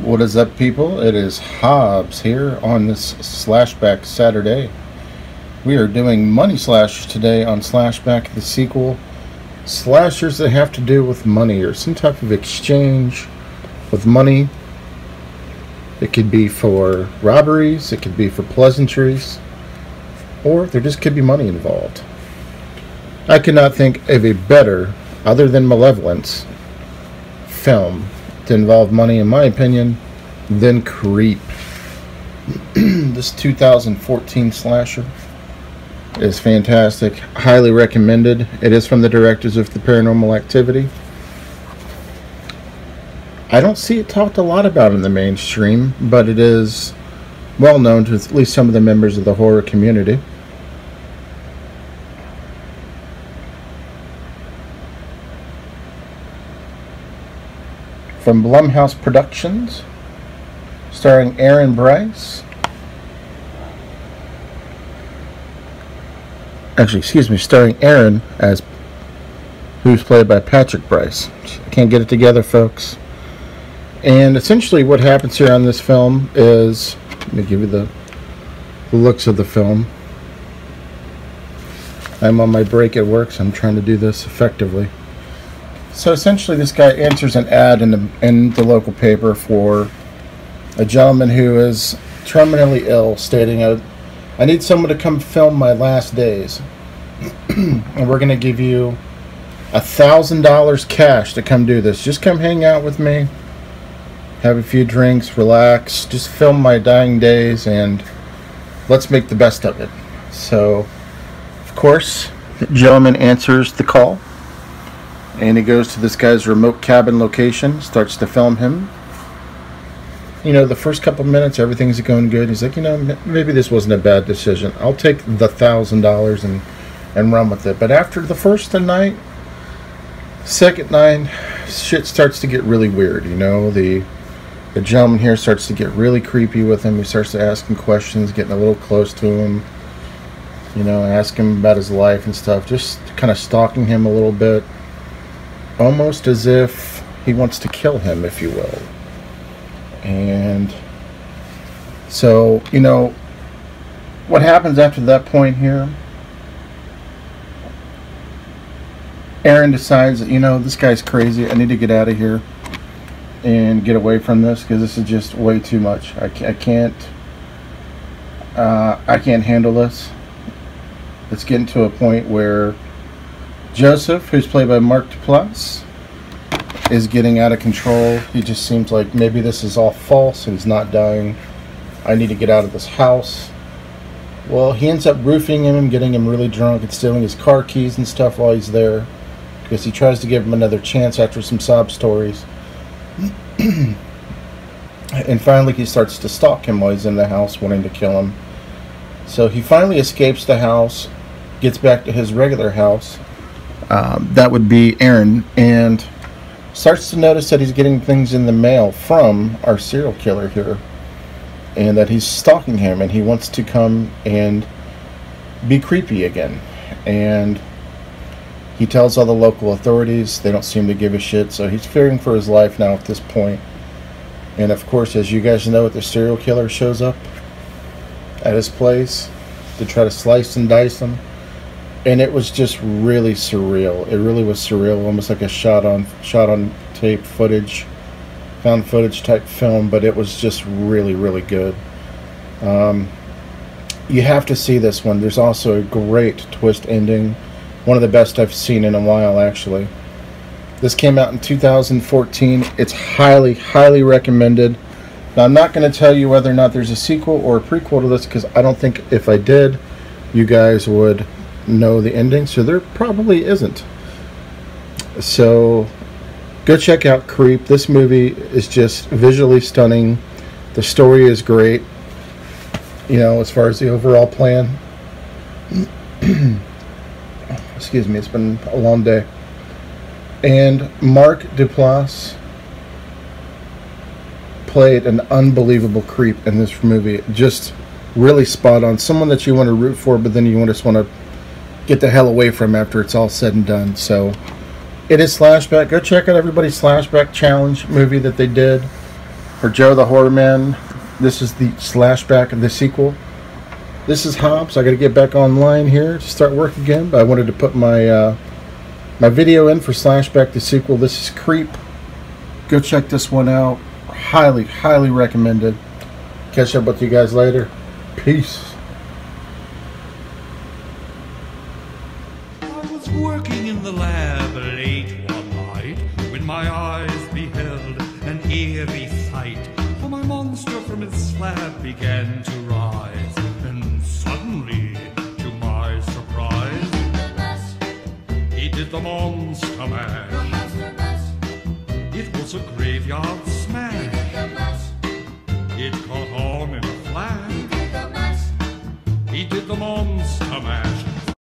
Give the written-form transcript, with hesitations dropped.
What is up, people? It is Hobbs here on this Slashback Saturday. We are doing Money Slashers today on Slashback, the sequel. Slashers that have to do with money or some type of exchange with money. It could be for robberies, it could be for pleasantries, or there just could be money involved. I could not think of a better, other than Malevolence, film to involve money, in my opinion, than Creep. This 2014 slasher is fantastic. Highly recommended. It is from the directors of The Paranormal Activity. I don't see it talked a lot about in the mainstream, but it is well known to at least some of the members of the horror community. From Blumhouse Productions, starring Aaron Bryce. Actually, excuse me, starring Aaron as who's played by Patrick Bryce. I can't get it together, folks. And essentially what happens here on this film is, let me give you the looks of the film. I'm on my break at work, so I'm trying to do this effectively. So essentially this guy answers an ad in the local paper for a gentleman who is terminally ill, stating, I need someone to come film my last days. And we're going to give you $1,000 cash to come do this. Just come hang out with me, have a few drinks, relax, just film my dying days, and let's make the best of it. So, of course, the gentleman answers the call. And he goes to this guy's remote cabin location, starts to film him. You know, the first couple minutes, everything's going good. He's like, you know, maybe this wasn't a bad decision. I'll take the $1,000 and run with it. But after the first night, second night, shit starts to get really weird. You know, the gentleman here starts to get really creepy with him. He starts to ask him questions, getting a little close to him. You know, ask him about his life and stuff. Just kind of stalking him a little bit. Almost as if he wants to kill him, if you will. And so, you know, what happens after that point here? Aaron decides that, you know, this guy's crazy. I need to get out of here and get away from this, because this is just way too much. I can't handle this. It's getting to a point where Joseph, who's played by Mark Duplass, is getting out of control. He just seems like maybe this is all false and he's not dying. I need to get out of this house. Well, he ends up roofing him and getting him really drunk and stealing his car keys and stuff while he's there, because he tries to give him another chance after some sob stories. And finally he starts to stalk him while he's in the house, wanting to kill him. So he finally escapes the house, gets back to his regular house. That would be Aaron, and starts to notice that he's getting things in the mail from our serial killer here, and that he's stalking him, and he wants to come and be creepy again. And he tells all the local authorities. They don't seem to give a shit, so he's fearing for his life now at this point. And of course, as you guys know, the serial killer shows up at his place to try to slice and dice him. And it was just really surreal. It really was surreal, almost like a shot on tape footage, found footage type film. But it was just really, really good. You have to see this one. There's also a great twist ending, one of the best I've seen in a while, actually. This came out in 2014. It's highly, highly recommended. Now, I'm not going to tell you whether or not there's a sequel or a prequel to this, because I don't think if I did, you guys would know the ending, so there probably isn't. So go check out Creep. This movie is just visually stunning. The story is great, you know, as far as the overall plan. Excuse me, it's been a long day. And Mark Duplass played an unbelievable creep in this movie. Just really spot on. Someone that you want to root for, but then you just want to get the hell away from after it's all said and done. So it is Slashback. Go check out everybody's SlashbackChallenge movie that they did for Joe the Horror Man. This is the Slashback of the sequel. This is Hobbs. I got to get back online here to start work again, but I wanted to put my my video in for Slashback the sequel. This is Creep. Go check this one out. Highly, highly recommended. Catch up with you guys later. Peace. I was working in the lab late one night when my eyes beheld an eerie sight. For my monster from its slab began to rise, and suddenly, to my surprise, he did the monster mash. It was a graveyard smash. It caught on in a flash. He did the monster mash.